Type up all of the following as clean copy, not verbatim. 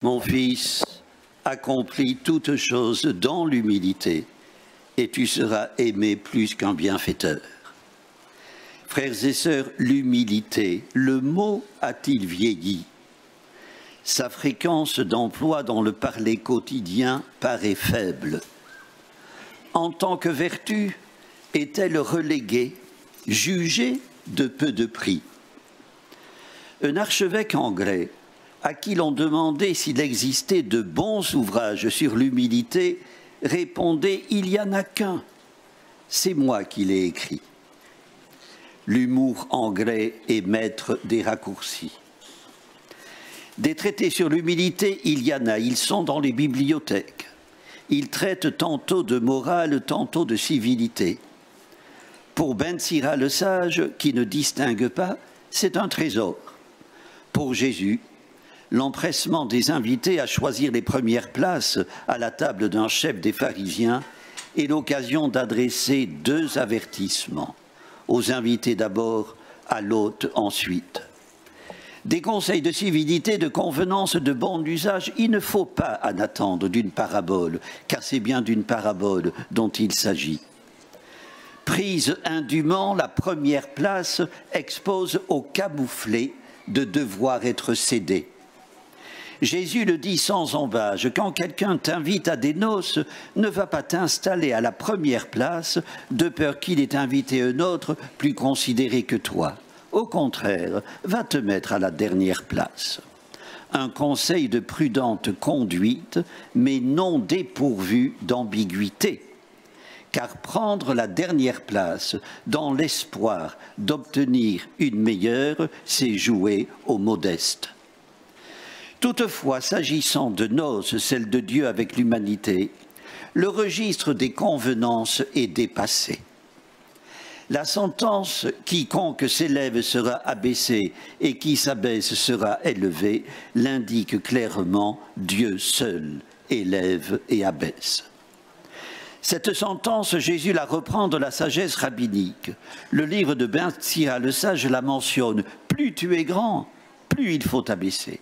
Mon fils, accomplis toutes choses dans l'humilité, et tu seras aimé plus qu'un bienfaiteur. Frères et sœurs, l'humilité, le mot a-t-il vieilli? Sa fréquence d'emploi dans le parler quotidien paraît faible. En tant que vertu, est-elle reléguée, jugée de peu de prix? Un archevêque anglais, à qui l'on demandait s'il existait de bons ouvrages sur l'humilité, répondait « Il n'y en a qu'un, c'est moi qui l'ai écrit ». L'humour anglais est maître des raccourcis. Des traités sur l'humilité, il y en a, ils sont dans les bibliothèques. Ils traitent tantôt de morale, tantôt de civilité. Pour Ben Sira le sage, qui ne distingue pas, c'est un trésor. Pour Jésus, l'empressement des invités à choisir les premières places à la table d'un chef des pharisiens est l'occasion d'adresser deux avertissements. Aux invités d'abord, à l'hôte ensuite. Des conseils de civilité, de convenance, de bon usage, il ne faut pas en attendre d'une parabole, car c'est bien d'une parabole dont il s'agit. Prise indûment, la première place expose au camouflet de devoir être cédé. Jésus le dit sans embâche, quand quelqu'un t'invite à des noces, ne va pas t'installer à la première place de peur qu'il ait invité un autre plus considéré que toi. Au contraire, va te mettre à la dernière place. Un conseil de prudente conduite, mais non dépourvu d'ambiguïté. Car prendre la dernière place dans l'espoir d'obtenir une meilleure, c'est jouer au modeste. Toutefois, s'agissant de noces, celle de Dieu avec l'humanité, le registre des convenances est dépassé. La sentence « quiconque s'élève sera abaissé et qui s'abaisse sera élevé » l'indique clairement, Dieu seul élève et abaisse. Cette sentence, Jésus la reprend de la sagesse rabbinique. Le livre de Ben Sira le sage la mentionne. Plus tu es grand, plus il faut t'abaisser.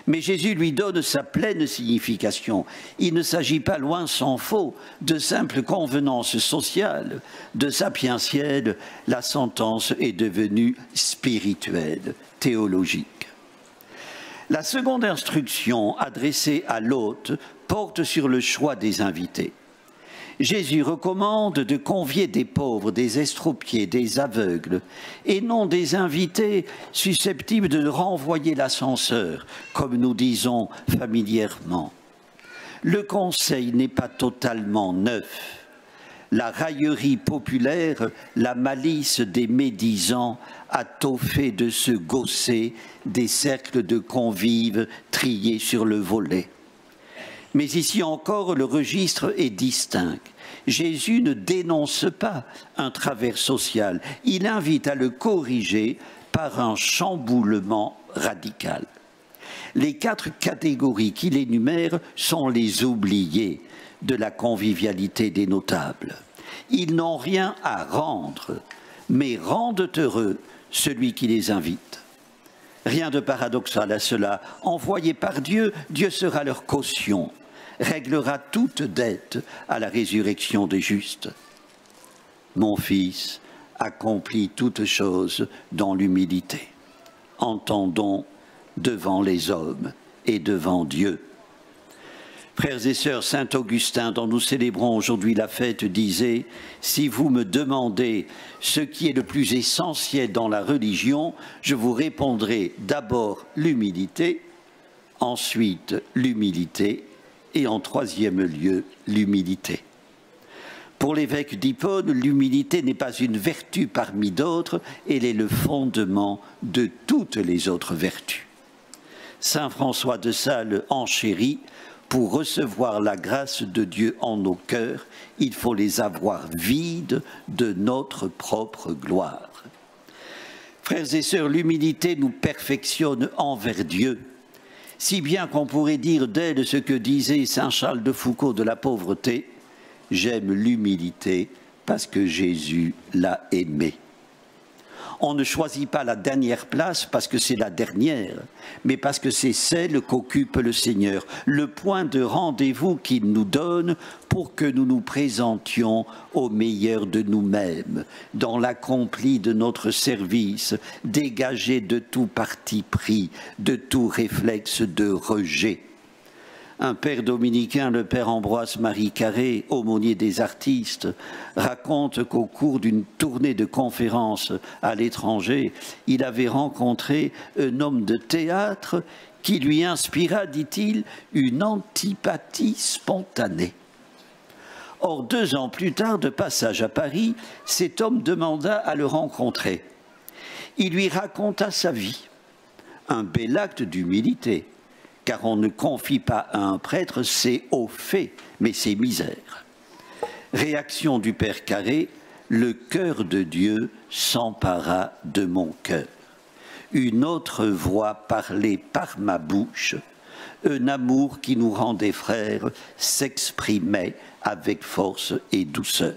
Mais Jésus lui donne sa pleine signification. Il ne s'agit pas, loin s'en faut, de simples convenances sociales, de sapientielles. La sentence est devenue spirituelle, théologique. La seconde instruction adressée à l'hôte porte sur le choix des invités. Jésus recommande de convier des pauvres, des estropiés, des aveugles, et non des invités susceptibles de renvoyer l'ascenseur, comme nous disons familièrement. Le conseil n'est pas totalement neuf. La raillerie populaire, la malice des médisants a tôt fait de se gausser des cercles de convives triés sur le volet. Mais ici encore, le registre est distinct. Jésus ne dénonce pas un travers social, il invite à le corriger par un chamboulement radical. Les 4 catégories qu'il énumère sont les oubliés de la convivialité des notables. Ils n'ont rien à rendre, mais rendent heureux celui qui les invite. Rien de paradoxal à cela. Envoyés par Dieu, Dieu sera leur caution, réglera toute dette à la résurrection des justes. Mon fils, accomplis toutes choses dans l'humilité. Entendons devant les hommes et devant Dieu. Frères et sœurs, saint Augustin, dont nous célébrons aujourd'hui la fête, disait « Si vous me demandez ce qui est le plus essentiel dans la religion, je vous répondrai d'abord l'humilité, ensuite l'humilité, et en troisième lieu, l'humilité. » Pour l'évêque d'Hippone, l'humilité n'est pas une vertu parmi d'autres, elle est le fondement de toutes les autres vertus. Saint François de Sales enchérit, pour recevoir la grâce de Dieu en nos cœurs, il faut les avoir vides de notre propre gloire. Frères et sœurs, l'humilité nous perfectionne envers Dieu, si bien qu'on pourrait dire d'elle ce que disait saint Charles de Foucauld de la pauvreté, « J'aime l'humilité parce que Jésus l'a aimée ». On ne choisit pas la dernière place parce que c'est la dernière, mais parce que c'est celle qu'occupe le Seigneur, le point de rendez-vous qu'il nous donne pour que nous nous présentions au meilleur de nous-mêmes, dans l'accompli de notre service, dégagé de tout parti pris, de tout réflexe de rejet. Un père dominicain, le père Ambroise-Marie Carré, aumônier des artistes, raconte qu'au cours d'une tournée de conférences à l'étranger, il avait rencontré un homme de théâtre qui lui inspira, dit-il, une antipathie spontanée. Or, 2 ans plus tard, de passage à Paris, cet homme demanda à le rencontrer. Il lui raconta sa vie, un bel acte d'humilité, car on ne confie pas à un prêtre ses hauts faits, mais ses misères. Réaction du Père Carré, le cœur de Dieu s'empara de mon cœur. Une autre voix parlait par ma bouche, un amour qui nous rendait frères s'exprimait avec force et douceur.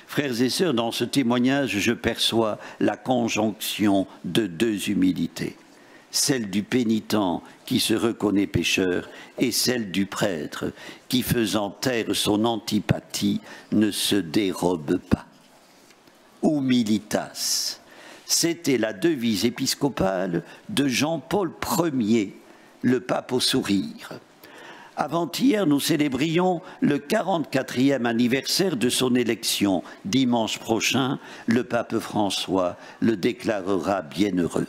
Frères et sœurs, dans ce témoignage, je perçois la conjonction de 2 humilités. Celle du pénitent qui se reconnaît pécheur et celle du prêtre qui, faisant taire son antipathie, ne se dérobe pas. Humilitas, c'était la devise épiscopale de Jean-Paul Ier, le pape au sourire. Avant-hier, nous célébrions le 44e anniversaire de son élection. Dimanche prochain, le pape François le déclarera bienheureux.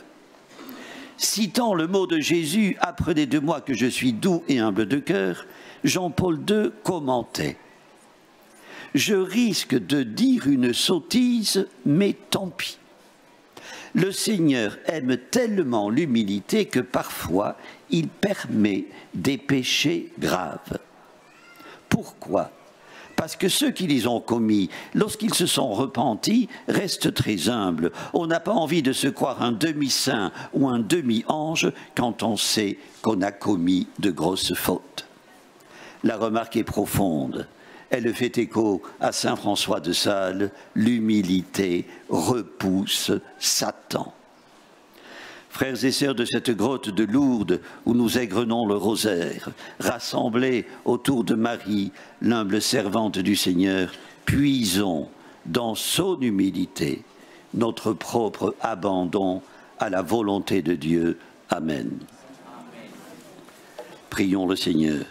Citant le mot de Jésus « Apprenez de moi que je suis doux et humble de cœur », Jean-Paul II commentait « Je risque de dire une sottise, mais tant pis. Le Seigneur aime tellement l'humilité que parfois il permet des péchés graves. Pourquoi ? Parce que ceux qui les ont commis, lorsqu'ils se sont repentis, restent très humbles. On n'a pas envie de se croire un demi-saint ou un demi-ange quand on sait qu'on a commis de grosses fautes. La remarque est profonde. Elle fait écho à saint François de Sales, l'humilité repousse Satan. Frères et sœurs de cette grotte de Lourdes où nous égrenons le rosaire, rassemblés autour de Marie, l'humble servante du Seigneur, puisons dans son humilité notre propre abandon à la volonté de Dieu. Amen. Prions le Seigneur.